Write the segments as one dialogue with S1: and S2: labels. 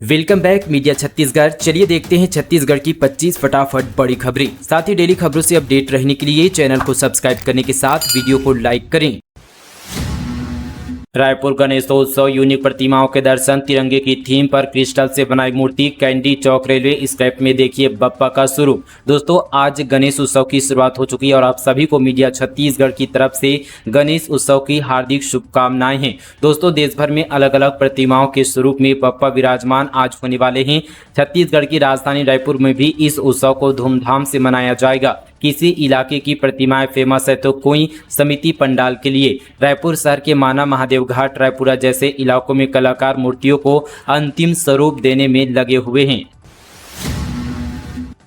S1: Welcome back media Chhattisgarh. चलिए देखते हैं छत्तीसगढ़ की 25 फटाफट बड़ी खबरें। साथ ही डेली खबरों से अपडेट रहने के लिए चैनल को सब्सक्राइब करने के साथ वीडियो को लाइक करें। रायपुर गणेशोत्सव यूनिक प्रतिमाओं के दर्शन, तिरंगे की थीम पर क्रिस्टल से बनाई मूर्ति, कैंडी चौक रेलवे स्क्रैप में देखिए बप्पा का स्वरूप। दोस्तों आज गणेश उत्सव की शुरुआत हो चुकी है और आप सभी को मीडिया छत्तीसगढ़ की तरफ से गणेश उत्सव की हार्दिक शुभकामनाएं हैं। दोस्तों देश भर में अलग अलग प्रतिमाओं के स्वरूप में बप्पा विराजमान आज होने वाले हैं। छत्तीसगढ़ की राजधानी रायपुर में भी इस उत्सव को धूमधाम से मनाया जाएगा। किसी इलाके की प्रतिमाएं फेमस है तो कोई समिति पंडाल के लिए। रायपुर शहर के माना महादेव घाट, रायपुरा जैसे इलाकों में कलाकार मूर्तियों को अंतिम स्वरूप देने में लगे हुए हैं।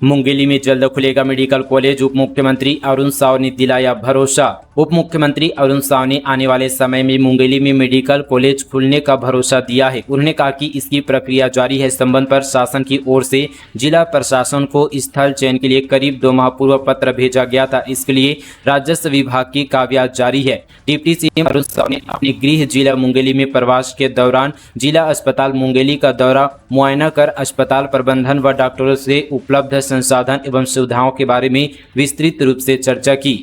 S1: मुंगेली में जल्द खुलेगा मेडिकल कॉलेज, उप मुख्यमंत्री अरुण साव ने दिलाया भरोसा। उप मुख्यमंत्री अरुण साव ने आने वाले समय में मुंगेली में मेडिकल कॉलेज खुलने का भरोसा दिया है। उन्होंने कहा कि इसकी प्रक्रिया जारी है। संबंध पर शासन की ओर से जिला प्रशासन को स्थल चयन के लिए करीब 2 माह पूर्व पत्र भेजा गया था। इसके लिए राजस्व विभाग की कागजात जारी है। डिप्टी सीएम अरुण साव ने अपने गृह जिला मुंगेली में प्रवास के दौरान जिला अस्पताल मुंगेली का दौरा मुआयना कर अस्पताल प्रबंधन व डॉक्टरों से उपलब्ध संसाधन एवं सुविधाओं के बारे में विस्तृत रूप से चर्चा की।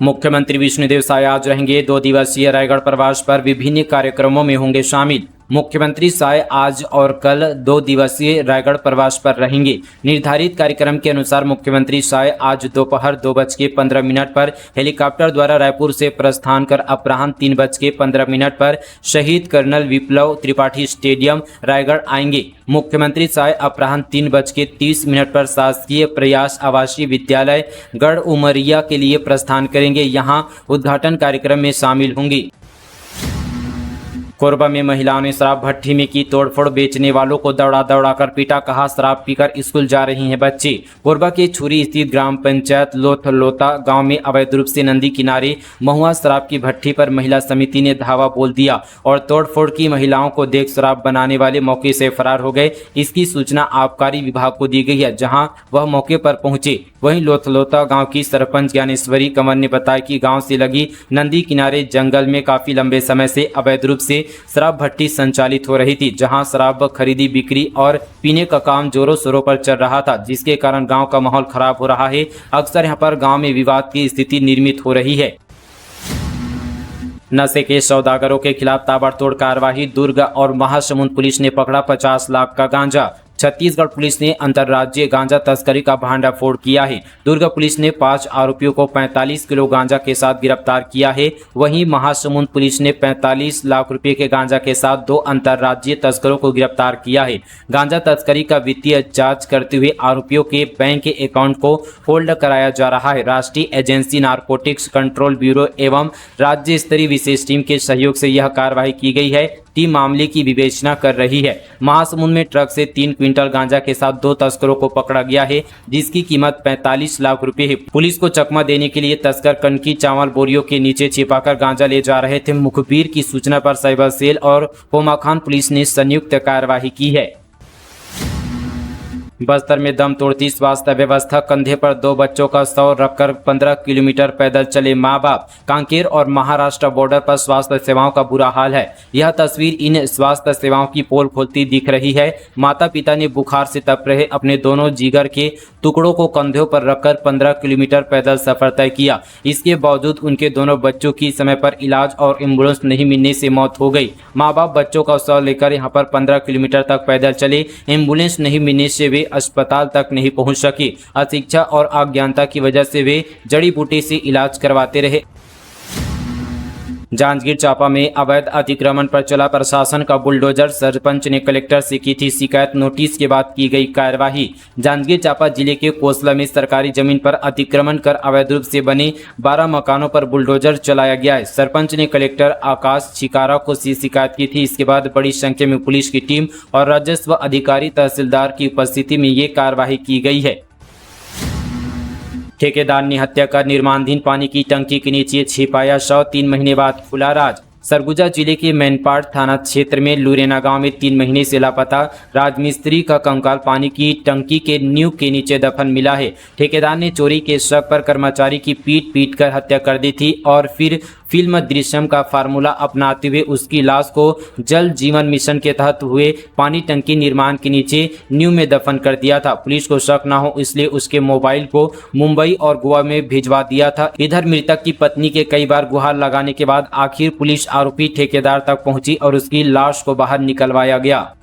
S1: मुख्यमंत्री विष्णुदेव साय आज रहेंगे 2 दिवसीय रायगढ़ प्रवास पर, विभिन्न कार्यक्रमों में होंगे शामिल। मुख्यमंत्री साय आज और कल 2 दिवसीय रायगढ़ प्रवास पर रहेंगे। निर्धारित कार्यक्रम के अनुसार मुख्यमंत्री साय आज दोपहर 2:15 पर हेलीकॉप्टर द्वारा रायपुर से प्रस्थान कर अपराह्न 3:15 पर शहीद कर्नल विप्लव त्रिपाठी स्टेडियम रायगढ़ आएंगे। मुख्यमंत्री साय अपराह्न 3:30 पर शासकीय प्रयास आवासीय विद्यालय गढ़ उमरिया के लिए प्रस्थान करेंगे। यहां उद्घाटन कार्यक्रम में शामिल होंगी। कोरबा में महिलाओं ने शराब भट्टी में की तोड़फोड़, बेचने वालों को दौड़ा दौड़ा कर पीटा, कहा शराब पीकर स्कूल जा रही हैं बच्चे। कोरबा के छुरी स्थित ग्राम पंचायत लोथलोता गांव में अवैध रूप से नदी किनारे महुआ शराब की भट्टी पर महिला समिति ने धावा बोल दिया और तोड़फोड़ की। महिलाओं को देख शराब बनाने वाले मौके से फरार हो गए। इसकी सूचना आबकारी विभाग को दी गई है, जहाँ वह मौके पर पहुंचे। वहीं लोथलोता गाँव की सरपंच ज्ञानेश्वरी कंवर ने बताया कि गाँव से लगी नदी किनारे जंगल में काफी लंबे समय से अवैध रूप से शराब भट्टी संचालित हो रही थी, जहां शराब खरीदी बिक्री और पीने का काम जोरों शोरों पर चल रहा था, जिसके कारण गांव का माहौल खराब हो रहा है। अक्सर यहां पर गांव में विवाद की स्थिति निर्मित हो रही है। नशे के सौदागरों के खिलाफ ताबड़तोड़ कार्रवाई, दुर्ग और महासमुंद पुलिस ने पकड़ा 50 लाख का गांजा। छत्तीसगढ़ पुलिस ने अंतर्राज्यीय गांजा तस्करी का भांडाफोड़ किया है। दुर्ग पुलिस ने 5 आरोपियों को 45 किलो गांजा के साथ गिरफ्तार किया है। वहीं महासमुंद पुलिस ने 45 लाख रुपए के गांजा के साथ 2 अंतर्राज्यीय तस्करों को गिरफ्तार किया है। गांजा तस्करी का वित्तीय जांच करते हुए आरोपियों के बैंक के अकाउंट को होल्ड कराया जा रहा है। राष्ट्रीय एजेंसी नारकोटिक्स कंट्रोल ब्यूरो एवं राज्य स्तरीय विशेष टीम के सहयोग से यह कार्रवाई की गई है। टीम मामले की विवेचना कर रही है। महासमुंद में ट्रक से 3 क्विंटल गांजा के साथ 2 तस्करों को पकड़ा गया है, जिसकी कीमत 45 लाख रुपए है। पुलिस को चकमा देने के लिए तस्कर कनकी चावल बोरियों के नीचे छिपाकर गांजा ले जा रहे थे। मुखबिर की सूचना पर साइबर सेल और कोमाखान पुलिस ने संयुक्त कार्रवाई की है। बस्तर में दम तोड़ती स्वास्थ्य व्यवस्था, कंधे पर 2 बच्चों का शव रखकर 15 किलोमीटर पैदल चले मां बाप। कांकेर और महाराष्ट्र बॉर्डर पर स्वास्थ्य सेवाओं का बुरा हाल है। यह तस्वीर इन स्वास्थ्य सेवाओं की पोल खोलती दिख रही है। माता पिता ने बुखार से तप रहे अपने दोनों जिगर के टुकड़ों को कंधों पर रखकर 15 किलोमीटर पैदल सफर तय किया। इसके बावजूद उनके दोनों बच्चों की समय पर इलाज और एम्बुलेंस नहीं मिलने से मौत हो गई। माँ बाप बच्चों का शव लेकर यहाँ पर 15 किलोमीटर तक पैदल चले। एम्बुलेंस नहीं मिलने से वे अस्पताल तक नहीं पहुंच सके। अशिक्षा और अज्ञानता की वजह से वे जड़ी बूटी से इलाज करवाते रहे। जांजगीर चांपा में अवैध अतिक्रमण पर चला प्रशासन का बुलडोजर, सरपंच ने कलेक्टर से की थी शिकायत, नोटिस के बाद की गई कार्यवाही। जांजगीर चांपा जिले के कोसला में सरकारी जमीन पर अतिक्रमण कर अवैध रूप से बने 12 मकानों पर बुलडोजर चलाया गया है। सरपंच ने कलेक्टर आकाश छिकारा को शिकायत की थी। इसके बाद बड़ी संख्या में पुलिस की टीम और राजस्व अधिकारी तहसीलदार की उपस्थिति में ये कार्यवाही की गई है। ठेकेदार ने हत्या कर निर्माणाधीन पानी की टंकी के नीचे छिपाया शव, 3 महीने बाद खुला राज। सरगुजा जिले के मैनपाट थाना क्षेत्र में लुरेना गांव में 3 महीने से लापता राजमिस्त्री का कंकाल पानी की टंकी के नींव के नीचे दफन मिला है। ठेकेदार ने चोरी के शक पर कर्मचारी की पीट कर हत्या कर दी थी और फिर फिल्म दृश्यम का फार्मूला अपनाते हुए उसकी लाश को जल जीवन मिशन के तहत हुए पानी टंकी निर्माण के नीचे नींव में दफन कर दिया था। पुलिस को शक न हो इसलिए उसके मोबाइल को मुंबई और गोवा में भिजवा दिया था। इधर मृतक की पत्नी के कई बार गुहार लगाने के बाद आखिर पुलिस आरोपी ठेकेदार तक पहुंची और उसकी लाश को बाहर निकलवाया गया।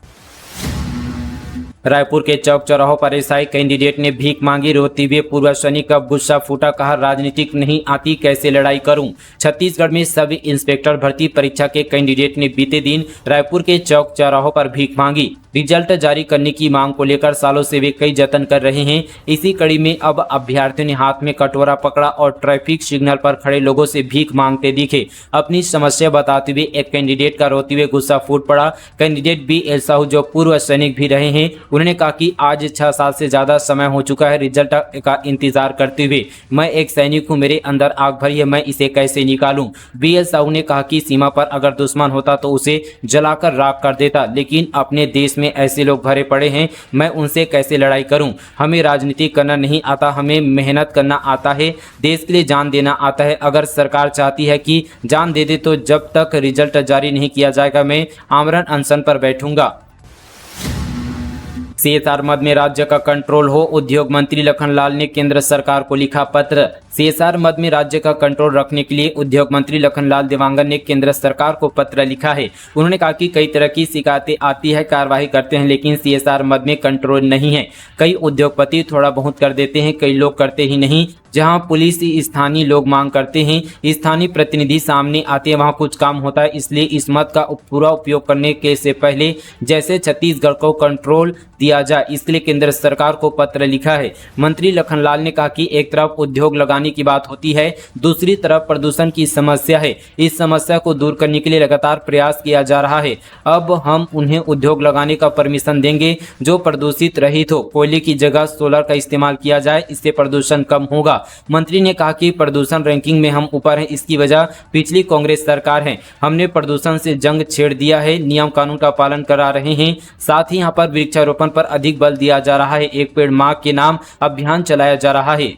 S1: रायपुर के चौक चौराहों पर एसआई कैंडिडेट ने भीख मांगी। रोते हुए पूर्व सैनिक का गुस्सा फूटा, कहा राजनीतिक नहीं आती कैसे लड़ाई करूं। छत्तीसगढ़ में सब इंस्पेक्टर भर्ती परीक्षा के कैंडिडेट ने बीते दिन रायपुर के चौक चौराहों पर भीख मांगी। रिजल्ट जारी करने की मांग को लेकर सालों से वे कई जतन कर रहे हैं। इसी कड़ी में अब अभ्यर्थियों ने हाथ में कटोरा पकड़ा और ट्रैफिक सिग्नल पर खड़े लोगों से भीख मांगते दिखे। अपनी समस्या बताते हुए एक कैंडिडेट का रोते हुए गुस्सा फूट पड़ा। कैंडिडेट BL साहू जो पूर्व सैनिक भी रहे हैं, उन्होंने कहा कि आज 6 साल से ज्यादा समय हो चुका है रिजल्ट का इंतजार करते हुए। मैं एक सैनिक हूं, मेरे अंदर आग भरी है, मैं इसे कैसे निकालूं। BL साहू ने कहा कि सीमा पर अगर दुश्मन होता तो उसे जलाकर राख कर देता, लेकिन अपने देश में ऐसे लोग भरे पड़े हैं, मैं उनसे कैसे लड़ाई करूं। हमें राजनीति करना नहीं आता, हमें मेहनत करना आता है, देश के लिए जान देना आता है। अगर सरकार चाहती है कि जान दे दे तो जब तक रिजल्ट जारी नहीं किया जाएगा मैं आमरण अनशन पर बैठूंगा। CSR मद में राज्य का कंट्रोल हो, उद्योग मंत्री लखनलाल ने केंद्र सरकार को लिखा पत्र। CSR मद में राज्य का कंट्रोल रखने के लिए उद्योग मंत्री लखनलाल देवांगन ने केंद्र सरकार को पत्र लिखा है। उन्होंने कहा कि कई तरह की शिकायतें आती है, कार्रवाई करते हैं, लेकिन CSR मद में कंट्रोल नहीं है। कई उद्योगपति थोड़ा बहुत कर देते हैं, कई लोग करते ही नहीं। जहां पुलिस स्थानीय लोग मांग करते हैं, स्थानीय प्रतिनिधि सामने आते हैं, वहां कुछ काम होता है। इसलिए इस मद का पूरा उपयोग करने के से पहले जैसे छत्तीसगढ़ को कंट्रोल दिया जाए, इसके लिए केंद्र सरकार को पत्र लिखा है। मंत्री लखनलाल ने कहा कि एक तरफ उद्योग लगाने की बात होती है, दूसरी तरफ प्रदूषण की समस्या है। इस समस्या को दूर करने के लिए लगातार प्रयास किया जा रहा है। अब हम उन्हें उद्योग लगाने का परमिशन देंगे जो प्रदूषित रहित हो। कोयले की जगह सोलर का इस्तेमाल किया जाए, इससे प्रदूषण कम होगा। मंत्री ने कहा कि प्रदूषण रैंकिंग में हम ऊपर हैं, इसकी वजह पिछली कांग्रेस सरकार है। हमने प्रदूषण से जंग छेड़ दिया है, नियम कानून का पालन करा रहे हैं। साथ ही यहाँ पर वृक्षारोपण पर अधिक बल दिया जा रहा है। एक पेड़ मां के नाम अभियान चलाया जा रहा है।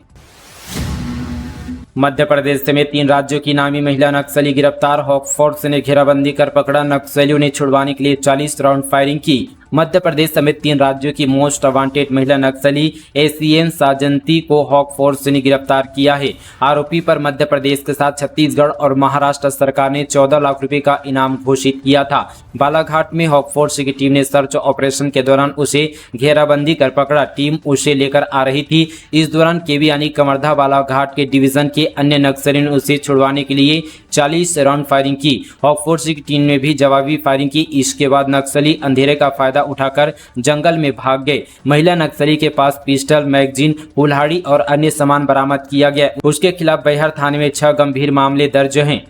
S1: मध्य प्रदेश समेत 3 राज्यों की नामी महिला नक्सली गिरफ्तार। हॉक फोर्स ने घेराबंदी कर पकड़ा। नक्सलियों ने छुड़वाने के लिए 40 राउंड फायरिंग की। मध्य प्रदेश समेत 3 राज्यों की मोस्ट वांटेड महिला नक्सली ACN साजंती को हॉक फोर्स ने गिरफ्तार किया है। आरोपी पर मध्य प्रदेश के साथ छत्तीसगढ़ और महाराष्ट्र सरकार ने 14 लाख रुपए का इनाम घोषित किया था। बालाघाट में हॉक फोर्स की टीम ने सर्च ऑपरेशन के दौरान उसे घेराबंदी कर पकड़ा। टीम उसे लेकर आ रही थी। इस दौरान केवी यानी कमरधा बालाघाट के डिवीजन के अन्य नक्सलियों ने उसे छुड़वाने के लिए 40 राउंड फायरिंग की। हॉक फोर्स की टीम ने भी जवाबी फायरिंग की। इसके बाद नक्सली अंधेरे का फायदा उठाकर जंगल में भाग गए। महिला नक्सली के पास पिस्टल, मैगजीन, कुल्हाड़ी और अन्य सामान बरामद किया गया। उसके खिलाफ बैहर थाने में 6 गंभीर मामले दर्ज हैं।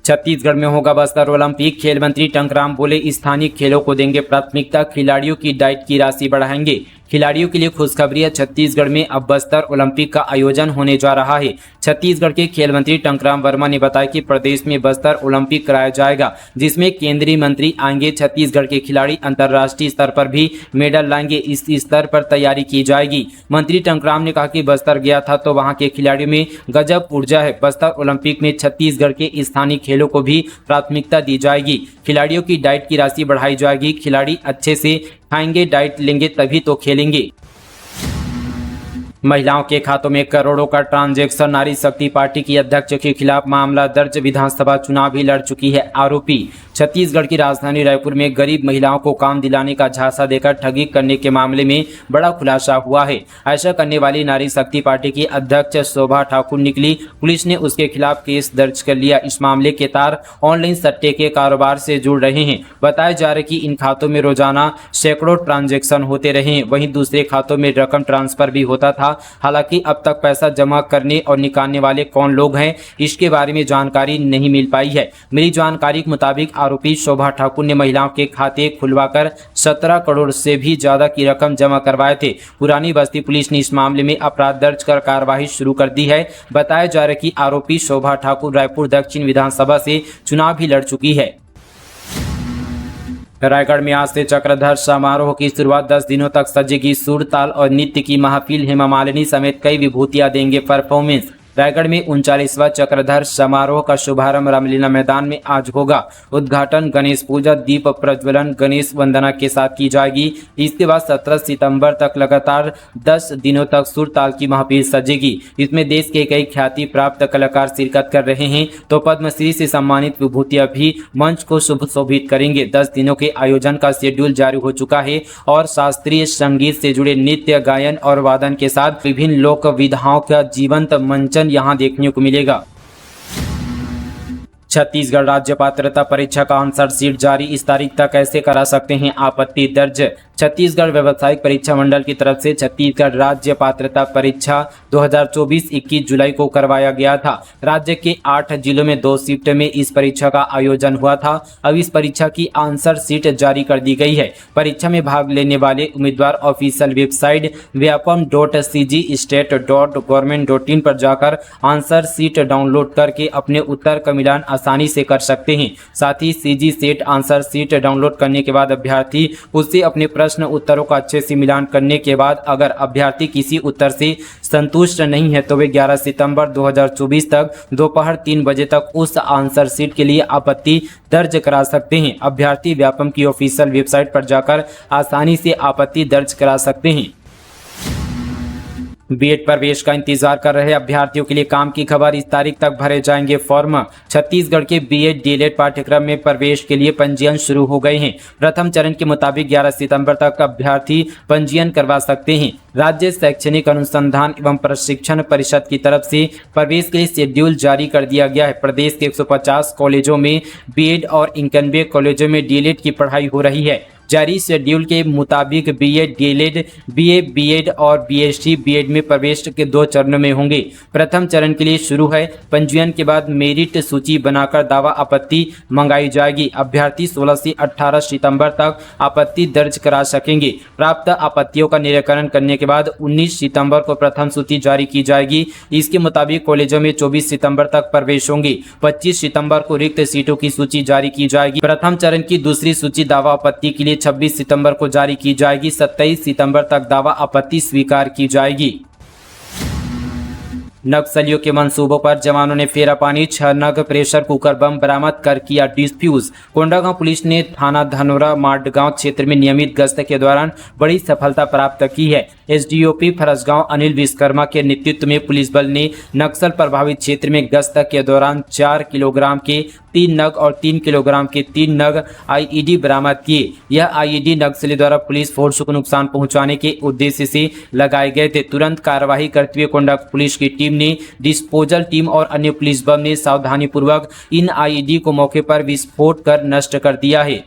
S1: छत्तीसगढ़ में होगा बस्तर ओलंपिक। खेल मंत्री टंकराम बोले स्थानीय खेलों को देंगे प्राथमिकता, खिलाड़ियों की डाइट की राशि बढ़ाएंगे। खिलाड़ियों के लिए खुशखबरी है, छत्तीसगढ़ में अब बस्तर ओलंपिक का आयोजन होने जा रहा है। छत्तीसगढ़ के खेल मंत्री टंकराम वर्मा ने बताया कि प्रदेश में बस्तर ओलंपिक कराया जाएगा, जिसमें केंद्रीय मंत्री आएंगे। छत्तीसगढ़ के खिलाड़ी अंतर्राष्ट्रीय स्तर पर भी मेडल लाएंगे। इस स्तर पर तैयारी की जाएगी। मंत्री टंकराम ने कहा कि बस्तर गया था तो वहां के खिलाड़ियों में गजब ऊर्जा है। बस्तर ओलंपिक में छत्तीसगढ़ के स्थानीय खेलों को भी प्राथमिकता दी जाएगी। खिलाड़ियों की डाइट की राशि बढ़ाई जाएगी। खिलाड़ी अच्छे से खाएंगे, डाइट लेंगे तभी तो खेलेंगे। महिलाओं के खातों में करोड़ों का ट्रांजैक्शन। नारी शक्ति पार्टी की अध्यक्ष के खिलाफ मामला दर्ज। विधानसभा चुनाव भी लड़ चुकी है आरोपी। छत्तीसगढ़ की राजधानी रायपुर में गरीब महिलाओं को काम दिलाने का झांसा देकर ठगी करने के मामले में बड़ा खुलासा हुआ है। ऐसा करने वाली नारी शक्ति पार्टी की अध्यक्ष शोभा ठाकुर निकली। पुलिस ने उसके खिलाफ केस दर्ज कर लिया। इस मामले के तार ऑनलाइन सट्टे के कारोबार से जुड़ रहे हैं। बताया जा रहा है कि इन खातों में रोजाना सैकड़ों ट्रांजैक्शन होते रहे हैं। वहीं दूसरे खातों में रकम ट्रांसफर भी होता था। हालांकि अब तक पैसा जमा करने और निकालने वाले कौन लोग हैं, इसके बारे में जानकारी नहीं मिल पाई है। मिली जानकारी के मुताबिक आरोपी शोभा ठाकुर ने महिलाओं के खाते खुलवाकर 17 करोड़ से भी ज्यादा की रकम जमा करवाए थे। पुरानी बस्ती पुलिस ने इस मामले में अपराध दर्ज कर कार्रवाई शुरू कर दी है। बताया जा रहा है कि आरोपी शोभा ठाकुर रायपुर दक्षिण विधानसभा से चुनाव भी लड़ चुकी है। रायगढ़ में आज से चक्रधर समारोह की शुरुआत। 10 दिनों तक सजेगी सुर, ताल और नृत्य की महफिल। हेमा मालिनी समेत कई विभूतियां देंगे परफॉर्मेंस। रायगढ़ में 39वां चक्रधर समारोह का शुभारंभ रामलीला मैदान में आज होगा। उद्घाटन, गणेश पूजा, दीप प्रज्वलन, गणेश वंदना के साथ की जाएगी। इसके बाद 17 सितंबर तक लगातार 10 दिनों तक सुर ताल की महफिल सजेगी। इसमें देश के कई ख्याति प्राप्त कलाकार शिरकत कर रहे हैं, तो पद्मश्री से सम्मानित विभूतियां भी मंच को सुशोभित करेंगे। 10 दिनों के आयोजन का शेड्यूल जारी हो चुका है और शास्त्रीय संगीत से जुड़े नृत्य, गायन और वादन के साथ विभिन्न लोक विधाओं का जीवंत मंचन यहां देखने को मिलेगा। छत्तीसगढ़ राज्य पात्रता परीक्षा का आंसर शीट जारी, इस तारीख तक कैसे करा सकते हैं आपत्ति दर्ज। छत्तीसगढ़ व्यावसायिक परीक्षा मंडल की तरफ से छत्तीसगढ़ राज्य पात्रता परीक्षा 2024 21 जुलाई को करवाया गया था। राज्य के 8 जिलों में 2 शिफ्ट में इस परीक्षा का आयोजन हुआ था। अब इस परीक्षा की आंसर शीट जारी कर दी गई है। परीक्षा में भाग लेने वाले उम्मीदवार ऑफिशियल वेबसाइट vyapam.cgstate.government.in पर जाकर आंसर शीट डाउनलोड करके अपने उत्तर का मिलान आसानी से कर सकते हैं। साथ ही CG set answer sheet download करने के बाद अभ्यर्थी उससे अपने प्रश्न उत्तरों का अच्छे से मिलान करने के बाद अगर अभ्यर्थी किसी उत्तर से संतुष्ट नहीं है तो वे 11 सितंबर 2024 तक दोपहर 3 बजे तक उस आंसर शीट के लिए आपत्ति दर्ज करा सकते हैं। अभ्यर्थी व्यापम की ऑफिशियल वेबसाइट पर जाकर आसानी से आपत्ति दर्ज करा सकते हैं। बीएड प्रवेश का इंतजार कर रहे अभ्यर्थियों के लिए काम की खबर, इस तारीख तक भरे जाएंगे फॉर्म। छत्तीसगढ़ के बीएड डीएलएड पाठ्यक्रम में प्रवेश के लिए पंजीयन शुरू हो गए हैं। प्रथम चरण के मुताबिक 11 सितंबर तक अभ्यर्थी पंजीयन करवा सकते हैं। राज्य शैक्षणिक अनुसंधान एवं प्रशिक्षण परिषद की तरफ से प्रवेश के लिए शेड्यूल जारी कर दिया गया है। प्रदेश के 150 कॉलेजों में बीएड और 91 कॉलेजों में डीएलएड की पढ़ाई हो रही है। जारी शेड्यूल के मुताबिक बीएड, डीएलएड, बीए, बीएड और बीएससी बीएड में प्रवेश के 2 चरणों में होंगे। प्रथम चरण के लिए शुरू है। पंजीयन के बाद मेरिट सूची बनाकर दावा आपत्ति मंगाई जाएगी। अभ्यर्थी 16 से 18 सितंबर तक आपत्ति दर्ज करा सकेंगे। प्राप्त आपत्तियों का निराकरण करने के बाद 19 सितंबर को प्रथम सूची जारी की जाएगी। इसके मुताबिक कॉलेजों में 24 सितंबर तक प्रवेश होंगे। 25 सितंबर को रिक्त सीटों की सूची जारी की जाएगी। प्रथम चरण की दूसरी सूची दावा आपत्ति के लिए 26 सितंबर को जारी की जाएगी। 27 सितंबर तक दावा आपत्ति स्वीकार की जाएगी। नक्सलियों के मंसूबों पर जवानों ने फेरा पानी, 6 नग प्रेशर कुकर बम बरामद कर किया डिफ्यूज। कोंडागांव पुलिस ने थाना धनोरा माडगांव क्षेत्र में नियमित गश्त के दौरान बड़ी सफलता प्राप्त की है। एसडीओपी फरसगांव अनिल विश्वकर्मा के नेतृत्व में पुलिस बल ने नक्सल प्रभावित क्षेत्र में गश्त के दौरान 4 किलोग्राम के 3 नग और 3 किलोग्राम के 3 नग आईईडी बरामद किए। यह आईईडी नक्सली द्वारा पुलिस फोर्स को नुकसान पहुंचाने के उद्देश्य से लगाए गए थे। तुरंत कार्रवाई करते हुए कोंडागांव पुलिस की टीम ने डिस्पोजल टीम और अन्य पुलिस बल ने सावधानीपूर्वक इन आईईडी को मौके पर विस्फोट कर नष्ट कर दिया है।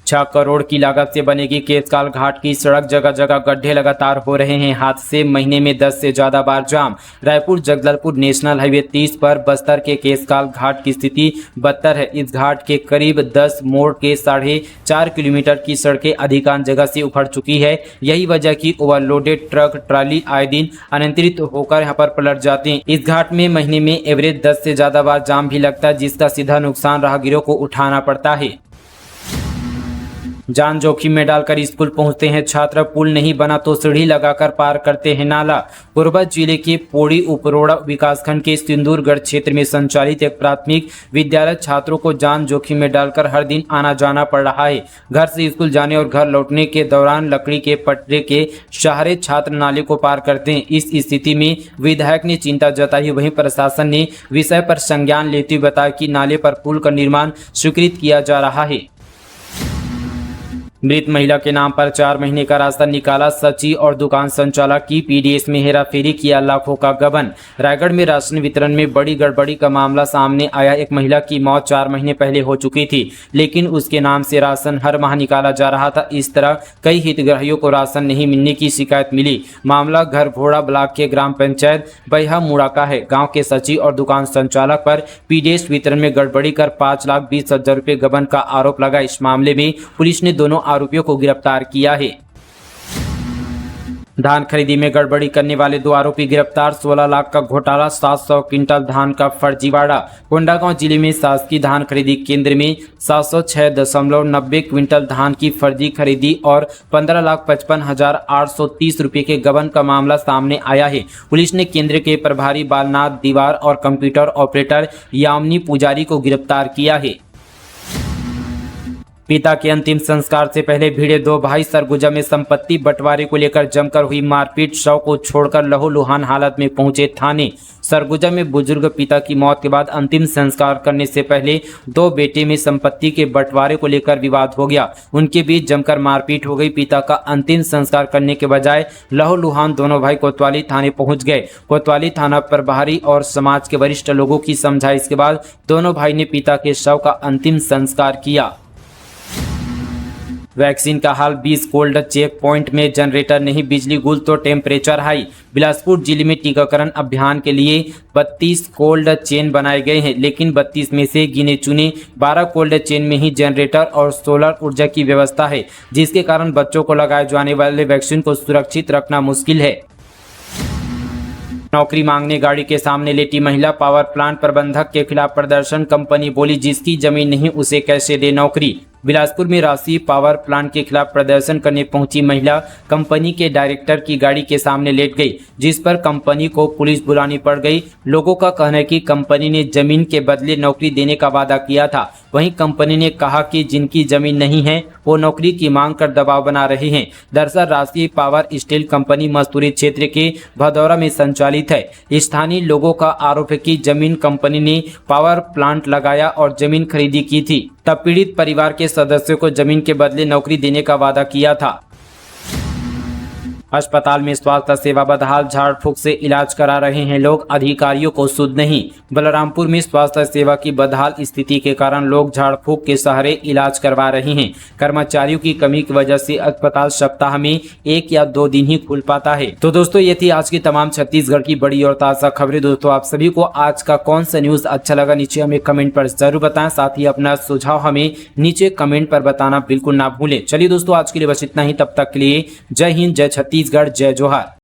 S1: 6 करोड़ की लागत से बनेगी केशकाल घाट की सड़क, जगह जगह गड्ढे लगातार हो रहे हैं हादसे, महीने में 10 से ज्यादा बार जाम। रायपुर जगदलपुर नेशनल हाईवे 30 पर बस्तर के केशकाल घाट की स्थिति बदतर है। इस घाट के करीब 10 मोड़ के 4.5 किलोमीटर की सड़कें अधिकांश जगह से उखड़ चुकी है। यही वजह की ओवरलोडेड ट्रक ट्राली आए दिन अनियंत्रित होकर यहाँ पर पलट जाते हैं। इस घाट में महीने में एवरेज 10 से ज्यादा बार जाम भी लगता है, जिसका सीधा नुकसान राहगीरों को उठाना पड़ता है। जान जोखिम में डालकर स्कूल पहुंचते हैं छात्र, पुल नहीं बना तो सीढ़ी लगाकर पार करते हैं नाला। कोरबा जिले के पोड़ी उपरोड़ा विकासखंड के सिंदूरगढ़ क्षेत्र में संचालित एक प्राथमिक विद्यालय छात्रों को जान जोखिम में डालकर हर दिन आना जाना पड़ रहा है। घर से स्कूल जाने और घर लौटने के दौरान लकड़ी के पटरे के सहारे छात्र नाले को पार करते हैं। इस स्थिति में विधायक ने चिंता जताई, वहीं प्रशासन ने विषय पर संज्ञान लेते हुए बताया कि नाले पर पुल का निर्माण स्वीकृत किया जा रहा है। मृत महिला के नाम पर 4 महीने का राशन निकाला, सची और दुकान संचालक की पीडीएस में हेराफेरी, किया लाखों का गबन। रायगढ़ में राशन वितरण में बड़ी गड़बड़ी का मामला सामने आया। एक महिला की मौत 4 महीने पहले हो चुकी थी, लेकिन उसके नाम से राशन हर माह निकाला जा रहा था। इस तरह कई हितग्राहियों को राशन नहीं मिलने की शिकायत मिली। मामला घर घोड़ा ब्लॉक के ग्राम पंचायत बैहा मुड़ा का है। गाँव के सची और दुकान संचालक पर पीडीएस वितरण में गड़बड़ी कर 5,20,000 रुपये गबन का आरोप लगा। इस मामले में पुलिस ने दोनों आरोपियों को गिरफ्तार किया है। धान खरीदी में गड़बड़ी करने वाले 2 आरोपी गिरफ्तार। 16 लाख का घोटाला, 700 क्विंटल धान का फर्जीवाड़ा। कोंडागांव जिले में शासकीय धान खरीदी केंद्र में 706.90 क्विंटल धान की फर्जी खरीदी और 15,55,830 रुपये के गबन का मामला सामने आया है। पुलिस ने केंद्र के प्रभारी बालनाथ दीवार और कंप्यूटर ऑपरेटर यामिनी पुजारी को गिरफ्तार किया है। पिता के अंतिम संस्कार से पहले भिड़े 2 भाई। सरगुजा में संपत्ति बंटवारे को लेकर जमकर हुई मारपीट। शव को छोड़कर लहूलुहान हालत में पहुंचे थाने। सरगुजा में बुजुर्ग पिता की मौत के बाद अंतिम संस्कार करने से पहले 2 बेटे में संपत्ति के बंटवारे को लेकर विवाद हो गया। उनके बीच जमकर मारपीट हो गई। पिता का अंतिम संस्कार करने के बजाय लहूलुहान दोनों भाई कोतवाली थाने पहुंच गए। कोतवाली थाना प्रभारी और समाज के वरिष्ठ लोगों की समझाइश के बाद दोनों भाई ने पिता के शव का अंतिम संस्कार किया। वैक्सीन का हाल 20 कोल्ड चेक पॉइंट में जनरेटर नहीं, बिजली गुल तो टेम्परेचर हाई। बिलासपुर जिले में टीकाकरण अभियान के लिए 32 कोल्ड चेन बनाए गए हैं, लेकिन 32 में से गिने चुने 12 कोल्ड चेन में ही जनरेटर और सोलर ऊर्जा की व्यवस्था है, जिसके कारण बच्चों को लगाए जाने वाले वैक्सीन को सुरक्षित रखना मुश्किल है। नौकरी मांगने गाड़ी के सामने लेटी महिला। पावर प्लांट प्रबंधक के खिलाफ प्रदर्शन। कंपनी बोली जिसकी जमीन नहीं उसे कैसे दे नौकरी। बिलासपुर में राशि पावर प्लांट के खिलाफ प्रदर्शन करने पहुंची महिला कंपनी के डायरेक्टर की गाड़ी के सामने लेट गई, जिस पर कंपनी को पुलिस बुलानी पड़ गई। लोगों का कहना है कि कंपनी ने जमीन के बदले नौकरी देने का वादा किया था। वहीं कंपनी ने कहा कि जिनकी जमीन नहीं है वो नौकरी की मांग कर दबाव बना रहे हैं। दरअसल राष्ट्रीय पावर स्टील कंपनी मस्तूरी क्षेत्र के भदौरा में संचालित है। स्थानीय लोगों का आरोप है कि जमीन कंपनी ने पावर प्लांट लगाया और जमीन खरीदी की थी, तब पीड़ित परिवार के सदस्यों को जमीन के बदले नौकरी देने का वादा किया था। अस्पताल में स्वास्थ्य सेवा बदहाल। झाड़ फूक से इलाज करा रहे हैं लोग, अधिकारियों को सुध नहीं। बलरामपुर में स्वास्थ्य सेवा की बदहाल स्थिति के कारण लोग झाड़ फूक के सहारे इलाज करवा रहे हैं। कर्मचारियों की कमी की वजह से अस्पताल सप्ताह में 1 या 2 दिन ही खुल पाता है। तो दोस्तों ये थी आज की तमाम छत्तीसगढ़ की बड़ी और ताज़ा खबरें। दोस्तों आप सभी को आज का कौन सा न्यूज अच्छा लगा नीचे हमें कमेंट पर जरूर बताएं। साथ ही अपना सुझाव हमें नीचे कमेंट पर बताना बिल्कुल ना भूलें। चलिए दोस्तों आज के लिए बस इतना ही। तब तक के लिए जय हिंद, जय छत्तीसगढ़, जय जोहार।